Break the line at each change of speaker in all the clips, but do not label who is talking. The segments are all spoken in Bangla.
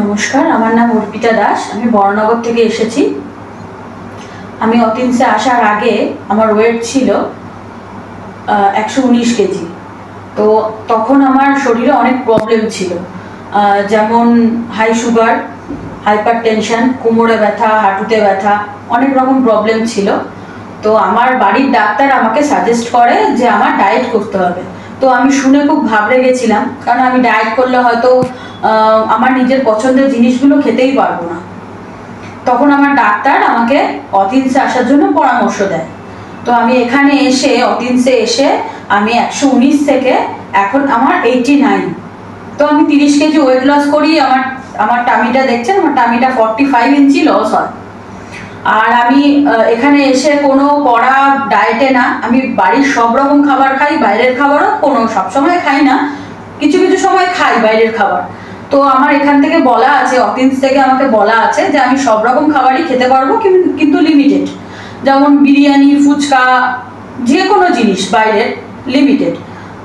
নমস্কার, আমার নাম অর্পিতা দাস। আমি বড়নগর থেকে এসেছি। আমি অতিনসে আসার আগে আমার ওয়েট ছিল 119 কেজি। তো তখন আমার শরীরে অনেক প্রবলেম ছিল, যেমন হাই সুগার, হাইপার টেনশন, কোমরে ব্যথা, হাঁটুতে ব্যথা, অনেক রকম প্রবলেম ছিল। তো আমার বাড়ির ডাক্তার আমাকে সাজেস্ট করে যে আমার ডায়েট করতে হবে। তো আমি শুনে খুব ঘাবড়ে গেছিলাম, কারণ আমি ডায়েট করলে হয়তো আমার নিজের পছন্দের জিনিসগুলো খেতেই পারবো না। তখন আমার ডাক্তার আমাকে অতিনসে আসার জন্য পরামর্শ দেয়। তো আমি এখানে এসে অতিনসে এসে আমি 119 থেকে এখন আমার 89। তো আমি 30 কেজি ওয়েট লস করি। আমার টামিটা দেখছেন, আমার টামিটা 45 ইঞ্চি লস হয়। আর আমি এখানে এসে কোনো কড়া ডায়েটে না, আমি বাড়ির সব রকম খাবার খাই, বাইরের খাবারও কোনো সবসময় খাই না, কিছু কিছু সময় খাই বাইরের খাবার। তো আমার এখান থেকে বলা আছে, অতিনস থেকে আমাকে বলা আছে যে আমি সব রকম খাবারই খেতে পারবো, কিন্তু লিমিটেড। যেমন বিরিয়ানি, ফুচকা, যে কোনো জিনিস বাইরের লিমিটেড।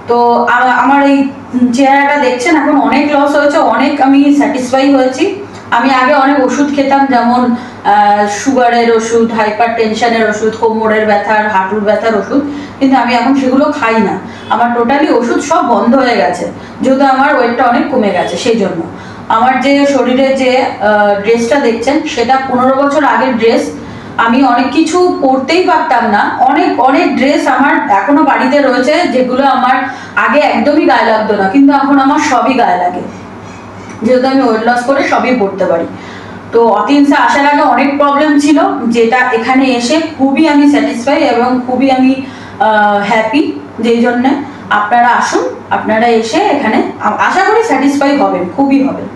তো আমার এই চেহারাটা দেখছেন, এখন অনেক লস হয়েছে, অনেক আমি স্যাটিসফাই হয়েছি। আমি আগে অনেক ওষুধ খেতাম, যেমন সুগারের ওষুধ, হাইপার টেনশনের ওষুধ, কোমরের ব্যথার, হাঁটুর ব্যথার ওষুধ, কিন্তু আমি এখন সেগুলো খাই না। আমার টোটালি ওষুধ সব বন্ধ হয়ে গেছে, যেহেতু আমার ওয়েটটা অনেক কমে গেছে। সেই জন্য আমার যে শরীরে যে ড্রেসটা দেখছেন, সেটা 15 বছর আগের ড্রেস। আমি অনেক কিছু পরতেই পারতাম না, অনেক অনেক ড্রেস আমার এখনো বাড়িতে রয়েছে, যেগুলো আমার আগে একদমই গায়ে লাগতো না, কিন্তু এখন আমার সবই গায়ে লাগে, যেহেতু আমি ওয়েট লস করে সবই পড়তে পারি। তো অতিনসে আসার আগে অনেক প্রবলেম ছিল, যেটা এখানে এসে খুবই আমি স্যাটিসফাই এবং খুবই আমি হ্যাপি। যেই জন্যে আপনারা আসুন, আপনারা এসে এখানে আশা করি স্যাটিসফাই হবেন, খুবই হবেন।